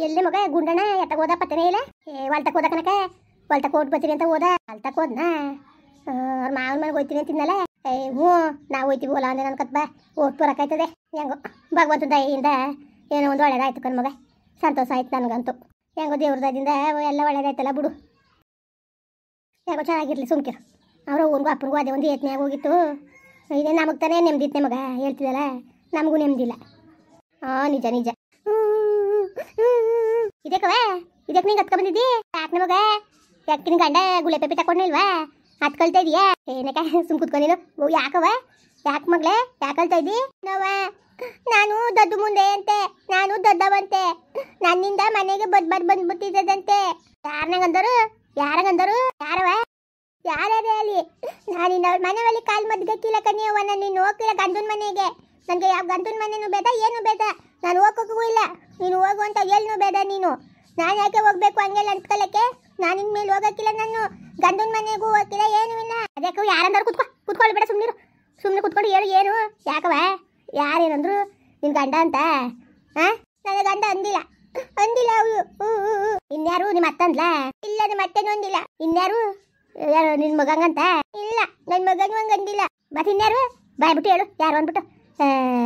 ಎಲ್ಲಿ ಮಗ ಗುಂಡಣ್ಣ ಎತ್ತಕ್ಕೆ ಹೋದ ಪತ್ತನೇ ಇಲ್ಲ. ಹೊಲ್ತಕ್ಕೆ ಹೋದ ಕನಕ, ಹೊಲ್ತಕ್ಕೆ ಹೋಗಿ ಬರ್ತೀನಿ ಅಂತ ಹೋದ. ಹೊಲ್ತಕ್ಕೆ ಹೋದ್ನ ಅವ್ರ ಮಾವನ ಮನೆಗೆ ಹೋಯ್ತೀನಿ ಅಂತಿದ್ನಲ್ಲ. ಹ್ಞೂ ನಾವು ಹೋಯ್ತೀವಿ ಹೋಲ ಅಂದ್ರೆ ನನ್ನ ಕತ್ಬ ಓಟ್ ಬರೋಕ್ಕಾಯ್ತದೆ. ಹೆಂಗೋ ಭಗವಂತ ದಯೆಯಿಂದ ಏನೋ ಒಂದು ಒಳ್ಳೇದಾಯ್ತು ಕಣ್ ಮಗ, ಸಂತೋಷ ಆಯ್ತು ನನಗಂತೂ. ಹೆಂಗೋ ದೇವ್ರ ದಯದಿಂದ ಎಲ್ಲ ಒಳ್ಳೇದಾಯ್ತಲ್ಲ ಬಿಡು. ಹೆಂಗೋ ಚೆನ್ನಾಗಿರ್ಲಿ ಸುಮ್ಕಿರು. ಅವ್ರ ಅವ್ನಿಗೂ ಅಪ್ಪನಿಗೂ ಅದೇ ಒಂದು ಯತ್ನೆಯಾಗಿ ಹೋಗಿತ್ತು. ಇದೇ ನಮಗೆ ತಾನೇ ನೆಮ್ಮದಿತ್ತೆ ಮಗ, ಹೇಳ್ತಿದ್ದಲ್ಲ ನಮಗೂ ನೆಮ್ಮದಿಲ್ಲ. ಹಾಂ ನಿಜ ನಿಜ. ಇದಕ್ಕವೇ ಇದಕ್ಕೆ ನೀನು ಹತ್ಕೊಂಡ್ಬಂದಿದ್ದಿ ಯಾಕೆ ನಮಗ? ಯಾಕೆ ನಿನ್ನ ಗಂಡ ಗುಳೆ ಪೇಪಿ ತಗೊಂಡಿಲ್ವಾ? ಹತ್ಕೊಳ್ತಾ ಇದೀಯಾ ಏನಕ್ಕ? ಸುಮ್ ಕುತ್ಕೊ ನೀನು. ಯಾಕವ ಯಾಕೆ ಮಗಳೇ ಯಾಕೆ ಹೇಳ್ತಾ ಇದ್ದಿ? ನಾನು ದೊಡ್ಡ ಮುಂದೆ ಅಂತೆ, ನಾನು ದೊಡ್ಡವಂತೆ, ನನ್ನಿಂದ ಮನೆಗೆ ಬಂದ್ಬಿಟ್ಟಿದ್ದದಂತೆ. ಯಾರನಂಗಂದರು ಯಾರಂಗಂದರು? ಯಾರವ ಯಾರೇ ಅಲ್ಲಿ? ನಾನಿನ್ನ ಅವ್ರ ಮನೆ ಬಳಿ ಕಾಲು ಮದ್ಗಕ್ಕಿಲ್ಲ ಕಣಿಯವ್ವ. ನಾನು ನೀನು ಹೋಗಿಲ್ಲ ಗಂಡನ ಮನೆಗೆ. ನನಗೆ ಯಾವ ಗಂಡನ ಮನೆನೂ ಬೇಡ ಏನು ಬೇಡ, ನಾನು ಹೋಗೋಕ್ಕೂ ಇಲ್ಲ. ನೀನು ಹೋಗು ಅಂತ ಎಲ್ಲೂ ಬೇಡ ನೀನು. ನಾನು ಯಾಕೆ ಹೋಗ್ಬೇಕು ಹಂಗೆಲ್ಲ ಅಂಟ್ಕೊಳ್ಳಕ್ಕೆ? ನಾನು ಇನ್ ಮೇಲೆ ಹೋಗಕ್ಕಿಲ್ಲ, ನಾನು ಗಂಡನ ಮನೆಗೂ ಹೋಗಿಲ್ಲ ಏನೂ ಇಲ್ಲ. ಅದಕ್ಕೆ ಯಾರಂದ್ರು ಕುತ್ಕೊಳ್ಬೇಡ, ಸುಮ್ಮನೆ ಕುತ್ಕೊಂಡು ಹೇಳು ಏನು ಯಾಕವ? ಯಾರೇನಂದ್ರು ನಿನ್ನ ಗಂಡ ಅಂತ? ಹಾಂ ನನ್ನ ಗಂಡ ಅಂದಿಲ್ಲ ಅವಳು. ಇನ್ಯಾರು ನಿಮ್ಮ ಅತ್ತಂದ್ಲ? ಇಲ್ಲ ನಿಮ್ಮ ಅತ್ತೆನೂ ಅಂದಿಲ್ಲ. ಇನ್ಯಾರು? ಯಾರು ನಿನ್ನ ಮಗಂಗಂತ? ಇಲ್ಲ ನನ್ನ ಮಗನೂ ಹಂಗೆ ಅಂದಿಲ್ಲ. ಮತ್ತೆ ಇನ್ಯಾರು? ಬಾಯ್ಬಿಟ್ಟು ಹೇಳು ಯಾರು ಅಂದ್ಬಿಟ್ಟು.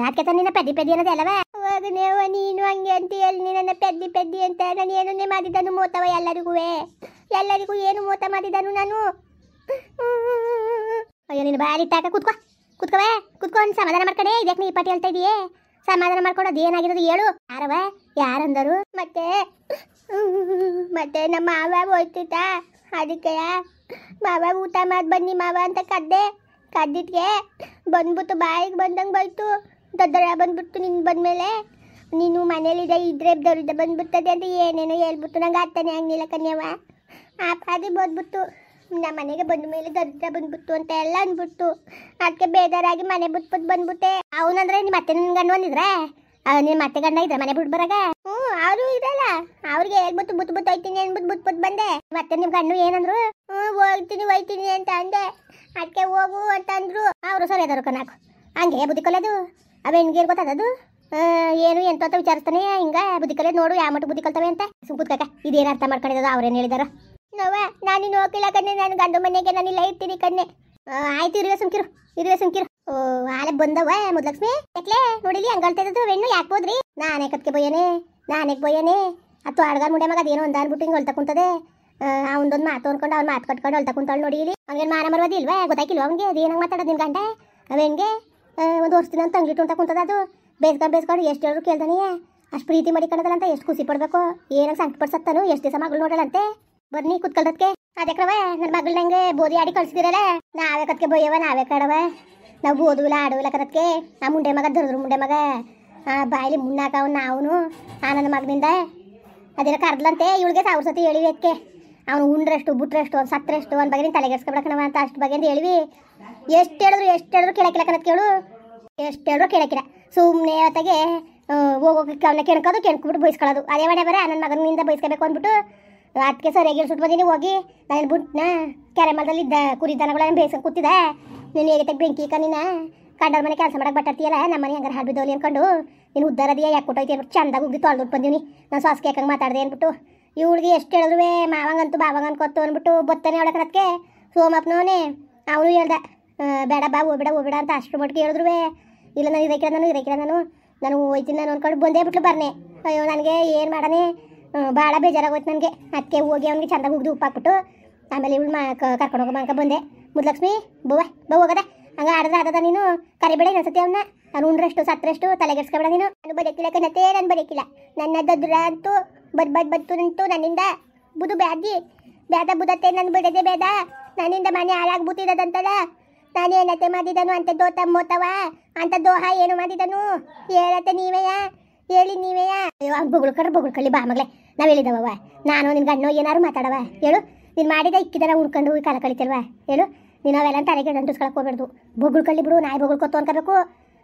ಅದಕ್ಕೆ ತಾನು ನಿನ್ನ ಪೆದ್ದಿ ಅನ್ನೋದು ಅಲ್ಲವ? ಹೋಗನೇವ ನೀನು ಹಂಗೆ ಅಂತ ಹೇಳಿ ನನ್ನ ಪೆದ್ದಿ ಅಂತ. ನಾನು ಏನನ್ನೇ ಮಾಡಿದನು ಮೋತವ ಎಲ್ಲರಿಗೂ ಏನು ಮೋತ ಮಾಡಿದನು ನಾನು? ಅಯ್ಯೋ ನೀನು ಬಾರಿ ಇಟ್ಟಾಕ ಕುತ್ಕೊಂಡು ಸಮಾಧಾನ ಮಾಡ್ಕೊಂಡೆ. ಇದಕ್ಕೆ ನೀ ಪಾಟಿ ಹೇಳ್ತಾ ಇದೀಯೇ? ಸಮಾಧಾನ ಮಾಡ್ಕೊಡೋದು ಏನಾಗಿರೋದು ಹೇಳು. ಯಾರವ ಯಾರಂದರು? ಮತ್ತೆ ನಮ್ಮ ಮಾವ ಹೋಯ್ತಿತ್ತ, ಅದಕ್ಕೆ ಮಾವ ಊಟ ಮಾಡಿ ಬನ್ನಿ ಮಾವ ಅಂತ ಕದ್ದಿದ್ಗೆ ಬಂದ್ಬಿಟ್ಟು ಬಾಯಿಗೆ ಬಂದಂಗೆ ಬೈತು. ದೊಡ್ಡರ ಬಂದ್ಬಿಟ್ಟು ನಿನ್ ಬಂದ್ಮೇಲೆ ನೀನು ಮನೇಲಿದೆ ಇದ್ರೆ ದೊಡ್ಡ ಬಂದ್ಬಿಡ್ತದೆ ಅಂತ ಏನೇನೋ ಹೇಳ್ಬಿಟ್ಟು ನಂಗೆ ಅರ್ಥನೇ ಆಗ್ಲಿಲ್ಲ ಕನ್ಯವ. ಆ ಪಾದಿ ಬಂದ್ಬಿಟ್ಟು ನಮ್ಮ ಮನೆಗೆ ಬಂದ ಮೇಲೆ ದರಿದ್ರ ಬಂದ್ಬಿಟ್ಟು ಅಂತ ಎಲ್ಲ ಅಂದ್ಬಿಟ್ಟು ಅದಕ್ಕೆ ಬೇಜಾರಾಗಿ ಮನೆ ಬಿಟ್ಬಿಟ್ಟು ಬಂದ್ಬಿಟ್ಟೆ. ಅವನಂದ್ರೆ ನಿಮ್ಮ ಅತ್ತೆ ನನ್ನ ಗಂಡು ಅಂದಿದ್ರೆ ನಿಮ್ಮ ಅತ್ತೆ ಗಂಡ ಇದ್ರೆ ಮನೆ ಬಿಟ್ಟು ಬರಾಗ? ಹ್ಞೂ ಅವರು ಇರಲ್ಲ, ಅವ್ರಿಗೆ ಹೇಳ್ಬಿಟ್ಟು ಬುಟ್ಟು ಹೋಯ್ತೀನಿ ಅಂದ್ಬಿಟ್ಟು ಬಿಟ್ಬಿಟ್ಟು ಬಂದೆ. ಮತ್ತೆ ನಿಮ್ಮ ಗಂಡು ಏನಂದ್ರು? ಹೋಯ್ತೀನಿ ಅಂತ ಅಂದೆ. ಅದಕ್ಕೆ ಹೋಗು ಅಂತ ಅಂದ್ರು. ಅವರು ಸರಿ ಅದಾರು ಕನಾಕು ಹಂಗೆ ಬುದ್ಧಿ ಕಲಿಯೋದು. ಅವೇನ್ಗೇನು ಗೊತ್ತದದು? ಏನು ಎಂತ ಅಂತ ವಿಚಾರಿಸ್ತಾನೆ ಹಿಂಗ ಬುದ್ಧಿ ಕಲಿಯೋದು. ನೋಡು ಯಾವ ಮಟ್ಟ ಬುದ್ಧಿ ಕಲ್ತವೆ ಅಂತ. ಸುಮ್ಕುತ್ಕಾಕ ಇದೇನು ಅರ್ಥ ಮಾಡ್ಕೊಂಡಿರೋದು ಅವ್ರೇನು ಹೇಳಿದಾರ? ನಾನು ಹೋಗಿಲ್ಲ ಕಣ್ಣೆ, ನಾನು ಗಂಡು ಮನೆಗೆ ನಾನಿಲ್ಲ ಇರ್ತೀನಿ ಕಣ್ಣೆ. ಆಯ್ತು ಇರುವೆ ಸುಮ್ಕಿರು. ಆಲೆ ಬಂದವ ಮುದ್ಲಕ್ಷ್ಮಿ ಯಾಕ್ಲೆ ನೋಡಿಲಿ ಹಂಗಳ್ತಾ ಇದ್ದು ಹೆಣ್ಣು ಯಾಕೆ ಹೋದ್ರಿ? ನಾನೇ ಕತ್ಕೆ ಬೊಯ್ಯನೆ ಅದು ಅಡ್ಗಾರ ಮುಂಡೆ ಮಗ ಅದೇನೋ ಒಂದು ಅನ್ಬಿಟ್ಟು ಹಿಂಗೆ ಹೊಳ್ತಾ ಕುಂತದೆ. ಅವನದೊಂದು ಮಾತು ಅನ್ಕೊಂಡು ಅವ್ನು ಮಾತು ಕಟ್ಕೊಂಡು ಹೊಳ್ತಾ ಕುಂತಾಳು ನೋಡಿ ಇಲ್ಲಿ. ಅವ್ನಿಗೆ ಮಾನ ಮರವದಿ ಇಲ್ವಾ? ಗೊತ್ತಾಗಿಲ್ವ ಅವ್ನಿಗೆ ಅದೇನಂಗೆ ಮಾತಾಡೋದು ನಿನ್ನ ಗಂಡ? ಅವೇನ್ಗೆ ಒಂದು ವರ್ಷದಿಂದ ಅಂತ ತಂಗಿಟ್ಟು ಅಂತ ಕುಂತದ. ಅದು ಬೇಸ್ಕೊಂಡು ಎಷ್ಟು ಹೇಳಿದ್ರು ಕೇಳ್ದಾನೆ. ಅಷ್ಟು ಪ್ರೀತಿ ಮಾಡಿಕೊಳ್ಳೋದಲ್ಲ ಅಂತ ಎಷ್ಟು ಖುಷಿ ಪಡ್ಬೇಕು. ಏನಂಗೆ ಸಂಕಟ ಪಡ್ಸತ್ತಾನು. ಎಷ್ಟು ದಿವಸ ಮಗಳು ನೋಡಲ್ಲಂತೆ. ಬರ್ನಿ ಕುತ್ಕೊಳ್ದಕ್ಕೆ ಅದಕ್ರವ ನನ್ನ ಮಗಳು ನಂಗೆ ಬೋದಿ ಆಡಿ ಕಳ್ಸಿದಿರಲ್ಲ. ನಾವೇ ಕತ್ಕೆ ಬೊಯ್ಯವ ನಾವೇ ಕಡವ. ನಾವು ಬೋದುವಿಲ್ಲ ಆಡುವಿಲ್ಲ ಕದಕ್ಕೆ. ಆ ಮುಂಡೆ ಮಗ ದರ್ದ್ರು ಮುಂಡೆ ಮಗ ಬಾಯಲ್ಲಿ ಮುನ್ನಾಕವ್ ನಾವನು ನನ್ನ ಮಗನಿಂದ ಅದೆಲ್ಲ ಕರ್ದ್ಲಂತೆ. ಇವಳಿಗೆ 1000 ಸತಿ ಹೇಳಿವಿ ಅದಕ್ಕೆ. ಅವನು ಉಂಡ್ರಷ್ಟು ಬಿಟ್ರಷ್ಟು ಅವ್ನು ಸತ್ರಷ್ಟು ಅವ್ನ ಬಗ್ಗೆ ತಲೆಗೆಡ್ಸ್ಕೊಬಿಡಕಣವ ಅಂತ ಅಷ್ಟು ಬಗ್ಗೆ ಅಂತ ಹೇಳಿವಿ. ಎಷ್ಟು ಹೇಳಿದ್ರು ಕೇಳಕ್ಕಿಲ್ಲ ಕಣತ್ ಕೇಳು. ಎಷ್ಟು ಹೇಳಿದ್ರು ಕೇಳಕ್ಕಿಲ್ಲ. ಸುಮ್ಮನೆ ಹೊತ್ತಿಗೆ ಹೋಗೋಕೆ ಅವನ್ನ ಕೆಣ್ಕೊಬಿಟ್ಟು ಬೈಸ್ಕೊಳ್ಳೋದು. ಅದೇ ಮಾಡೇ ಬರ ನನ್ನ ಮಗನಿಂದ ಬೈಸ್ಕೋಬೇಕು ಅಂದ್ಬಿಟ್ಟು ಅದಕ್ಕೆ ಸರಿಯಾಗಿ ಇಳಿಸ್ಬಿಟ್ಟು ಬಂದೀನಿ. ಹೋಗಿ ನಾನು ಬಿಟ್ನ ಕೆರೆ ಮರದಲ್ಲಿ ಇದ್ದ ಕುರಿ ದನಗಳನ್ನ ಬೇಯಿಸ್ಕೊಂಡು ಕೂತಿದ್ದೆ. ನೀನು ಹೇಗೆ ತೆಗೆ ಬೆಂಕಿ ನೀನು ಕಂಡವ್ರ ಮನೆ ಕೆಲಸ ಮಾಡಕ್ಕೆ ಬಟ್ಟಾಡ್ತೀಯಲ್ಲ. ನಮ್ಮ ಮನೆ ಹಂಗಾರೆ ಹಾಡ್ಬಿದ್ದವಲ್ಲಿ ಅಂದ್ಕೊಂಡು ನೀನು ಉದ್ದಾರದಿಯ ಯಾಕೆ ಕೊಟ್ಟೋಯ್ತಿ ಅಂದ್ಬಿಟ್ಟು ಚಂದಾಗಿ ಉಗ್ಗಿ ತೊಳ್ದುಟ್ಟು ಬಂದೀನಿ. ನಾನು ಸಾಸ್ಗೆ ಯಾಕಂಗೆ ಮಾತಾಡಿದೆ ಅಂದ್ಬಿಟ್ಟು ಇವಳಿಗೆ ಎಷ್ಟು ಹೇಳಿದ್ರು ಮಾವಂಗಂತೂ ಬಾವಂಗ ಅನ್ಕೊತ್ತು ಅಂದ್ಬಿಟ್ಟು ಬತ್ತಾನೆ ಅವಳಕರಕ್ಕೆ ಸೋಮಪ್ಪನವನೇ ಅವನು ಹೇಳ್ದ ಬೇಡ ಬಾ ಹೋಗ್ಬೇಡ ಅಂತ ಅಷ್ಟು ಮಟ್ಟಿಗೆ ಹೇಳಿದ್ರು. ಇಲ್ಲ ನಾನು ಇರಕಿಲ್ಲ ನಾನು ಹೋಯ್ತೀನಿ ನಾನು ಅಂದ್ಕೊಂಡು ಬಂದೇ ಬಿಟ್ಲು ಬರ್ನೆ. ಅಯ್ಯೋ ನನಗೆ ಏನು ಮಾಡಾನೆ ಭಾಳ ಬೇಜಾರಾಗೋಯ್ತು ನನಗೆ. ಅದಕ್ಕೆ ಹೋಗಿ ಅವ್ನಿಗೆ ಚಂದಾಗಿ ಉಗ್ದು ಉಪ್ಪು ಹಾಕ್ಬಿಟ್ಟು ಆಮೇಲೆ ಇವಳು ಕರ್ಕೊಂಡು ಹೋಗೋ ಅಂಕ ಬಂದೆ. ಮುದ್ಲಕ್ಷ್ಮಿ ಬಾ ಹೋಗದ ಹಂಗೆ ಆಡದ ನೀನು ಕರಿಬೇಡ ಇನ್ನೊಂದ್ಸತಿ ಅವನ್ನ. ನಾನು ಉಂಡ್ರಷ್ಟು ಸತ್ರಷ್ಟು ತಲೆಗೆಡ್ಸ್ಕೊಬೇಡ ನೀನು. ನಾನು ಬರೋಕ್ಕಿಲ್ಲ ಕಣತೆ, ನಾನು ಬರೋಕ್ಕಿಲ್ಲ. ನನ್ನ ದೊಡ್ಡ ಅಂತೂ ಬತ್ತು ನಿಂತು ನನ್ನಿಂದ ಬುದು ಬೇದ ಬುದತ್ತೆ. ನನ್ನ ಬಿಡದೆ ಬೇಡ, ನನ್ನಿಂದ ಮನೆ ಹಾಳಾಗ್ಬಿಟ್ಟಿರೋದಂತಲ್ಲ. ನಾನು ಏನತ್ತೆ ಮಾಡಿದನು ಅಂತ ದೋತ ಮೋತವ ಅಂತ ದೋಹ ಏನು ಮಾಡಿದನು ಹೇಳತ್ತೆ ಹೇಳಿ ನೀವೆಯಾ? ಅಯ್ಯೋ ಬೊಗಳ್ಕಳ್ಳಿ ಬಾ ಮಗಳೇ. ನಾವು ಹೇಳಿದವ ನಾನು ನಿನ್ನ ಗಣ್ಣು ಏನಾರು ಮಾತಾಡವ ಹೇಳು. ನೀನು ಮಾಡಿದ ಇಕ್ಕಿದಾರ ಉಣ್ಕೊಂಡು ಕಾಲ ಕಳಿತಲ್ವ ಹೇಳು. ನೀನು ಅವೆಲ್ಲ ತಲೆಗೆ ಅಂಟಿಸ್ಕೊಳಕ್ಕೆ ಹೋಗ್ಬೇಡ್ದು. ಬೊಗಳ್ಕಳ್ಳಿ ಬಿಡು, ನಾಯಿ ಬೊಗಳ್ಕೊತ್ತು ಅನ್ಕೋಬೇಕು.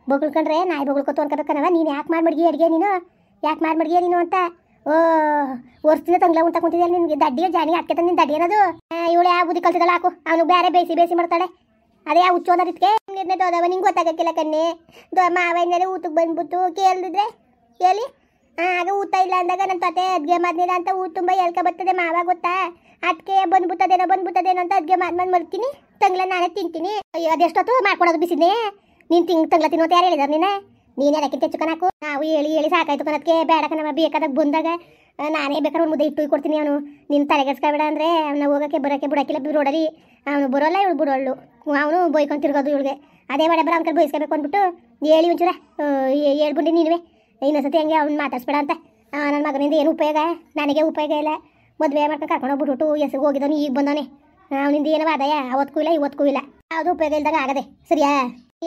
ಬೊಗಳ್ಕೊಂಡ್ರೆ ನಾಯಿ ಬೊಗಳ್ಕೊತ್ತು ಅನ್ಕೋಬೇಕನವ. ನೀನು ಯಾಕೆ ಮಾಡ್ಮಡ್ಗಿ ಅಡುಗೆ ನೀನು ಅಂತ ವರ್ಷದಿಂದ ತಂಗ್ಲ ಉಂಟ ಕುಂತಿದ್ಯಲ್ಲ ನಿನ್ಗೆ ದಡ್ಡಿಗೆ ಜಾನಿ ಹಾಕ್ತ ನಿನ್ನ ದಡ್ಡಿ ಅನ್ನೋದು. ಇವಳು ಯಾವ ಬುದ್ಧಿ ಕಲ್ತಿದ್ದಲ್ಲ ಹಾಕು. ಅವನು ಬೇರೆ ಬೇಯಿಸಿ ಮಾಡ್ತಾಳೆ. ಅದೇ ಯಾವ ಹುಚ್ಚೋದಕ್ಕೆ ನಿರ್ಣಯ ದೋದವ ನಿಂಗೆ ಗೊತ್ತಾಗಕ್ಕಿಲ್ಲ ಕಣ್ಣೆ. ಮಾವ ಏನಾರು ಊಟಕ್ಕೆ ಬಂದ್ಬಿಟ್ಟು ಕೇಳಿದ್ರೆ ಹೇಳಿ ಆಗ ಊಟ ಇಲ್ಲ ಅಂದಾಗ ನನ್ನ ತೊತೆ ಅದ್ಗೆ ಮಾಡ್ನಿಲ್ಲ ಅಂತ ಊಟ ತುಂಬ ಎಲ್ಕ ಬರ್ತದೆ ಮಾವ ಗೊತ್ತಾ, ಅದಕ್ಕೆ ಬಂದ್ಬಿಟ್ಟದೇನೋ ಅಂತ ಅದ್ಗೆ ಮಾಡ್ಕೊಂಡು ಮರ್ತೀನಿ, ತಂಗ್ಲ ನಾನೇ ತಿಂತೀನಿ. ಅಯ್ಯೋ ಅದೆಷ್ಟೊತ್ತು ಮಾಡ್ಕೊಡೋದು ಬಿಸಿದ್ನೇ, ನೀನು ತಂಗ್ಲ ತಿನ್ನೋದು ಯಾರು ಹೇಳಿದಾರೆ ನೀನು ಅದಕ್ಕೆ ತೆಚ್ಚುಕನಾಕು. ನಾವು ಹೇಳಿ ಸಾಕಾಯ್ತು ಕಣಕ್ಕೆ, ಬೇಡ ಕಣವ ಬೇಕಾದಾಗ ಬಂದಾಗ ನಾನೇ ಬೇಕಾದ್ರೆ ಒಂದು ಮುದ್ದೆ ಇಟ್ಟು ಕೊಡ್ತೀನಿ. ಅವನು ನಿನ್ನ ತಲೆಗೆಡ್ಸ್ಕೊಬೇಡ ಅಂದರೆ ಅವನ ಹೋಗೋಕ್ಕೆ ಬರೋಕ್ಕೆ ಬಿಡೋಕ್ಕಿಲ್ಲ ರೋಡಲ್ಲಿ, ಅವನು ಬರೋಲ್ಲ ಇವಳು ಬಿಡೋಳು, ಅವನು ಬೈಕೊಂಡು ತಿರ್ಗೋದು ಇವಳಿಗೆ. ಅದೇ ಮಾಡೇ ಬರೋ ಅವ್ನ ಬಯಸ್ಕೋಬೇಕು ಅಂದ್ಬಿಟ್ಟು ಹೇಳಿ ಒಂಚೂರ ಹೇಳ್ಬಿಟ್ಟು ನೀನುವೆ ಇನ್ನೊಂದ್ಸತಿ ಹಂಗೆ ಅವ್ನು ಮಾತಾಡ್ಸ್ಬೇಡ ಅಂತ. ನನ್ನ ಮಗನಿಂದ ಏನು ಉಪಯೋಗ, ನನಗೆ ಉಪಯೋಗ ಇಲ್ಲ. ಮದುವೆ ಮಾಡ್ಕೊಂಡು ಕರ್ಕೊಂಡು ಹೋಗ್ಬಿಟ್ಟು ಹೆಸರು ಹೋಗಿದ್ದವನು ಈಗ ಬಂದವನೇ, ಅವನಿಂದ ಏನೋ ಆದಾಯ ಅವತ್ತಿಗೂ ಇಲ್ಲ ಇವತ್ತಿಗೂ ಇಲ್ಲ, ಯಾವುದು ಉಪಯೋಗ ಇಲ್ದಾಗ ಆಗದೆ ಸರಿಯಾ.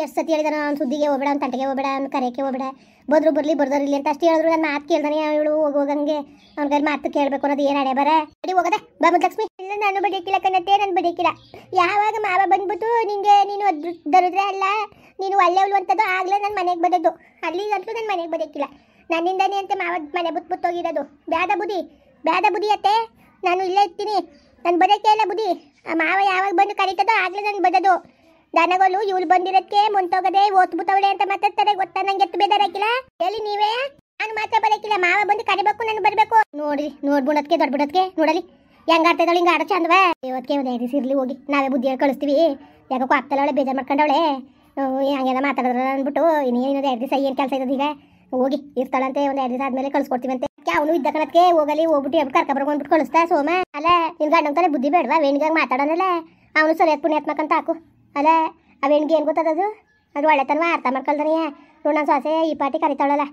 ಎಷ್ಟು ಸತಿ ಹೇಳಿದಾನ ಅವ್ನು ಸುದ್ದಿಗೆ ಹೋಗ್ಬೇಡ, ಅವ್ನು ತಂಟೆಗೆ ಹೋಗ್ಬೇಡ, ಅವ್ನು ಕರೆಯಕ್ಕೆ ಹೋಗ್ಬೇಡ, ಬದ್ರು ಬರಲಿ ಬರ್ದೋರಿಲ್ಲ ಅಂತ ಅಷ್ಟು ಹೇಳಿದ್ರು. ನಾನು ಮಾತು ಕೇಳ್ದಾನೆ ಇವಳು ಹೋಗಂಗೆ ಅವ್ನ ಕೈ ಮಾತು ಕೇಳಬೇಕು ಅನ್ನೋದು ಏನು ಅಡೆ ಬರ ಅಡಿ ಹೋಗದೆ ಬಾ ಲಕ್ಷ್ಮಿ. ಇಲ್ಲ ನಾನು ಬಡಿಯಕ್ಕಿಲ್ಲ ಕಣತ್ತೆ, ನಾನು ಬಡಿಯಕ್ಕಿಲ್ಲ. ಯಾವಾಗ ಮಾವ ಬಂದ್ಬಿಟ್ಟು ನಿಂಗೆ ನೀನು ದರಿದ್ರೆ ಅಲ್ಲ ನೀನು ಒಳ್ಳೆಯವಳು ಅಂತದ್ದು ಆಗಲೇ ನನ್ನ ಮನೆಗೆ ಬರೋದು, ಅಲ್ಲಿಗಂತೂ ನನ್ನ ಮನೆಗೆ ಬರೋಕ್ಕಿಲ್ಲ. ನನ್ನಿಂದನೇ ಅಂತ ಮಾವ ಮನೆ ಬಿಟ್ಬಿಟ್ಟೋಗಿರೋದು. ಬೇಡ ಬುದ್ಧಿ ಅತ್ತೆ, ನಾನು ಇಲ್ಲೇ ಇರ್ತೀನಿ, ನಾನು ಬರೋಕ್ಕೆ ಇಲ್ಲ ಬುದ್ಧಿ. ಆ ಮಾವ ಯಾವಾಗ ಬಂದು ಕರೀತದೋ ಆಗಲೇ ನಾನು ಬರೋದು. ದನಗಳು ಇವಳು ಬಂದಿರೋದಕ್ಕೆ ಮುಂತೋಗದೆ ಓದ್ಬಿಟ್ಟವಳೆ ಅಂತ ಮಾತಾಡ್ತಾರೆ ಗೊತ್ತಾ, ನಂಗೆ ಎತ್ತು ಬೇದಾರಾಕಿಲ್ಲ ಹೇಳಿ ನೀವೇ. ನಾನು ಮಾತ್ರ ಬರೋಕ್ಕಿಲ್ಲ, ಮಾವ ಬಂದು ಕರಿಬೇಕು, ನಾನು ಬರಬೇಕು. ನೋಡ್ಬಿಡೋದಕ್ಕೆ ದೊಡ್ಡ ಬಿಡೋದಕ್ಕೆ ನೋಡಲಿ ಹೆಂಗೆ ಆಡ್ತಾಯಿದ್ದಾಳೆ, ಹಿಂಗೆ ಆಡೋ ಚಂದವ. ಇವತ್ತಿಗೆ ಒಂದು 5 ದಿವಸ ಇರಲಿ ಹೋಗಿ, ನಾವೇ ಬುದ್ಧಿಯಾಗಿ ಕಳಿಸ್ತೀವಿ. ಯಾಕೋ ಆಗ್ತಾಳೆ ಬೇಜಾರು ಮಾಡ್ಕೊಂಡವಳೆ, ಹಂಗೆಲ್ಲ ಮಾತಾಡಿದ್ರೆ ಅಂದ್ಬಿಟ್ಟು ಇನ್ನೇನದು 2 ದಿವಸ ಏನು ಕೆಲಸ ಇರೋದು ಈಗ ಹೋಗಿ ಇರ್ತಾಳಂತೆ. ಒಂದು 2 ದಿವಸ ಆದಮೇಲೆ ಕಳಿಸ್ಕೊಡ್ತೀವಂತೆ. ಅವನು ಇದ್ದ ಕಣಕ್ಕೆ ಹೋಗಲಿ ಹೋಗ್ಬಿಟ್ಟು ಹೇಳ್ಬಿಟ್ಟು ಕರ್ಕೊಬರ್ಕೊಂಡ್ಬಿಟ್ಟು ಕಳಿಸ್ತಾ ಸೋಮ. ಅಲ್ಲ ನಿನ್ ಗಂಡಂತಾನೆ ಬುದ್ಧಿ ಬೇಡವಾ, ವೇಣಿಗಾಗಿ ಮಾತಾಡೋನಲ್ಲ ಅವನು ಸರಿಯಾದ ಪುಣ್ಯಾತ್ಮಕಂತ ಹಾಕು. ಅಲ್ಲ ಆ ವೇಣಿಗೆ ಏನು ಗೊತ್ತದದು, ಅದು ಒಳ್ಳೆತನವ ಅರ್ಥ ಮಾಡ್ಕೊಳ್ದಾನೆ. ನೋಡು ನನ್ನ ಸೊಸೆ ಈ ಪಾಟಿ ಕರಿತಾವಳಲ್ಲ,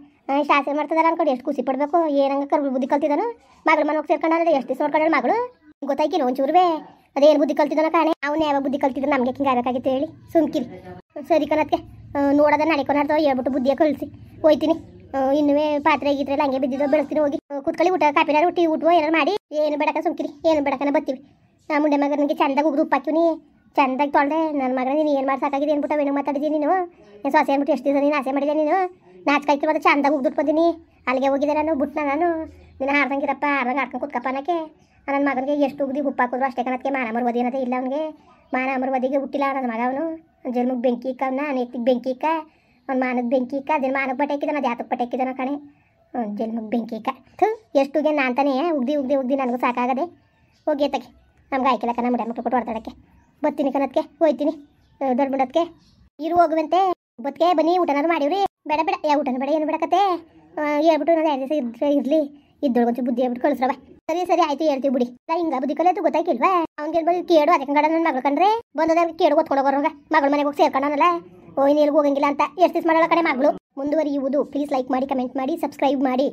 ಇಷ್ಟು ಆಸೆ ಮಾಡ್ತದಾರ ಅನ್ಕೊಂಡು ಎಷ್ಟು ಖುಷಿ ಪಡಬೇಕು. ಏನಂಗೆ ಕರ್ಗಳು ಬುದ್ಧಿ ಕಲ್ತಿದ್ದಾನು, ಮಗಳು ಮನೋಗಿ ಸೇರ್ಕೊಂಡ್ರೆ ಎಷ್ಟು ದಿವಸ ನೋಡ್ಕೊಂಡ್ರೆ ಮಗಳು ಗೊತ್ತಾಯ್ಕಿಲ್ಲ ಒಂಚೂರುವೆ. ಅದೇನು ಬುದ್ಧಿ ಕಲ್ತಿದ್ದಾನೋ ಕಾಣೆ, ಅವನು ಯಾವಾಗ ಬುದ್ಧಿ ಕಲ್ತಿದ್ರು ನಮಗೆ ಹಿಂಗೆ ಆಗಬೇಕಾಗಿತ್ತು ಹೇಳಿ ಸುಮ್ಕಿರಿ. ಸರಿ ಕಣಕ್ಕೆ ನೋಡೋದ ನಡಿಕೊನಾಡ್ದೋ ಹೇಳ್ಬಿಟ್ಟು ಬುದ್ಧಿಯ ಕಳಿಸಿ ಹೋಯ್ತೀನಿ. ಇನ್ನುವೇ ಪಾತ್ರೆ ಗೀತ್ರೆಲ್ಲ ಹಂಗೆ ಬಿದ್ದಿದ್ದೋ ಬೆಳೆಸ್ತೀನಿ. ಹೋಗಿ ಕೂತ್ಕೊಳ್ಳಿ, ಊಟ ಕಾಪಿನಾರು ಊಟವೋ ಏನಾರು ಮಾಡಿ. ಏನು ಬೇಡಕ ಸುಮ್ಕಿರಿ, ಏನು ಬೇಡಕನ ಬರ್ತೀವಿ. ಮುಂಡೆ ಮಗನಿಗೆ ಚಂದಾಗಿ ಉಗ್ದು ಉಪ್ಪು ಹಾಕಿವ್ನಿ, ಚಂದಾಗಿ ತೊಳೆದೆ. ನನ್ನ ಮಗನ ನೀನು ಏನು ಮಾಡಿ ಸಾಕಾಗಿದೆ ಅಂದ್ಬಿಟ್ಟು ಅವೇನು ಮಾತಾಡಿದ್ದೀನಿ ನೀನು, ಏನು ಸೊಸೆ ಅಂದ್ಬಿಟ್ಟು ಎಷ್ಟು ದಿವಸ ನೀನು ಆಸೆ ಮಾಡಿದೆ ನೀನು. ನಾಚ್ಕಾಯ್ತು ಮತ್ತೆ ಚಂದಾಗಿ ಉಗ್ದುಟ್ಟು ಬಂದೀನಿ. ಅಲ್ಲಿಗೆ ಹೋಗಿದ್ದೆ ನಾನು ಬಿಟ್ನ ನಾನು ದಿನ ಹಾರ್ದಂಗಿರಪ್ಪ ಹಾರ್ದಂಗೆ ಆಡ್ಕೊಂಡು ಕೂತ್ಕಪ್ಪ ಅನ್ನಕ್ಕೆ. ನನ್ನ ಮಗನಿಗೆ ಎಷ್ಟು ಉಗ್ದಿ ಉಪ್ಪು ಹಾಕಿದ್ರು ಅಷ್ಟೇ ಕಣಕ್ಕೆ. ಮಾನ ಮರುವದಿ ಅನ್ನೋದೇ ಇಲ್ಲ ಅವನಿಗೆ, ಮಾನ ಮರುವದಿಗೆ ಹುಟ್ಟಿಲ್ಲ ನನ್ನ ಮಗ. ಅವನು ಜನ್ಮಕ್ಕೆ ಬೆಂಕಿ ಇಕ್ಕ, ಅವನ ನೆತ್ತಿಗೆ ಬೆಂಕಿ ಇಕ್ಕ, ಅವ್ನು ಮಾನಕ್ಕೆ ಬೆಂಕಿ ಇಕ್ಕ. ಅದೇನು ಮಾನಕ್ಕೆ ಬಟ್ಟೆ ಇಕ್ಕಿದಾನ, ಅದು ಯಾತಕ್ಕೆ ಬಟ್ಟೆ ಇಕ್ಕಿದಾನ ಕಣೆ, ಜನ್ಮಕ್ಕೆ ಬೆಂಕಿ ಇಕ್ಕ. ಎಷ್ಟುಗೆ ನಾನು ತಾನೇ ಉಗ್ದಿ ನನಗೂ ಸಾಕಾಗದೆ. ಹೋಗಿ ಎತ್ತಕ್ಕೆ ನಮ್ಗೆ ಆಯ್ಕಿಲ್ಲ ಕಣ ಮುಡ ಮಕ್ಕಳು ಕೊಟ್ಟು ಹೊಡ್ತಾಡಕ್ಕೆ. ಬರ್ತೀನಿ ಕಣಕ್ಕೆ, ಹೋಯ್ತೀನಿ ದೊಡ್ಡ ಬಿಡೋದಕ್ಕೆ. ಇರು ಹೋಗುವಂತೆ ಬದುಕೆ ಬನ್ನಿ, ಊಟನಾದ್ರು ಮಾಡಿವ್ರಿ. ಬೇಡ ಯಾವ ಊಟನೂ ಬೇಡ ಏನು ಬೇಡಕತ್ತೆ ಹೇಳ್ಬಿಟ್ಟು ನಾನು 2 ದಿವಸ ಇರಲಿ ಇದ್ದೊಳಗೊಂಚು ಬುದ್ಧಿ ಹೇಳ್ಬಿಟ್ಟು ಕಳಿಸ್ರವ. ಸರಿ ಆಯ್ತು ಹೇಳ್ತೀವಿ ಬಿಡಿ. ಹಿಂಗ ಬುದ್ಧಿ ಕಲಿಯೋದು ಗೊತ್ತಾಯ್ಕಿಲ್ವಾ, ಅವ್ನಿಗೆ ಬರೀ ಕೇಡು ಅದಕ್ಕೆ ಗಂಡ ನನ್ನ ಮಗಳು ಕಂಡ್ರೆ ಬಂದದ ಕೇಡು ಓದ್ಕೊಂಡು ಹೋಗೋರಂಗ ಮಗಳ ಮನೆಗೆ ಹೋಗಿ ಸೇರ್ಕೊಂಡವನಲ್ಲ. ಓ ಇನ್ನೇನು ಹೋಗಂಗಿಲ್ಲ ಅಂತ ಎಷ್ಟು ದಿವಸ ಮಾಡೋಳ ಕಡೆ ಮಗಳು. ಮುಂದುವರಿಯುವುದು. ಪ್ಲೀಸ್ ಲೈಕ್ ಮಾಡಿ, ಕಮೆಂಟ್ ಮಾಡಿ, ಸಬ್ಸ್ಕ್ರೈಬ್ ಮಾಡಿ.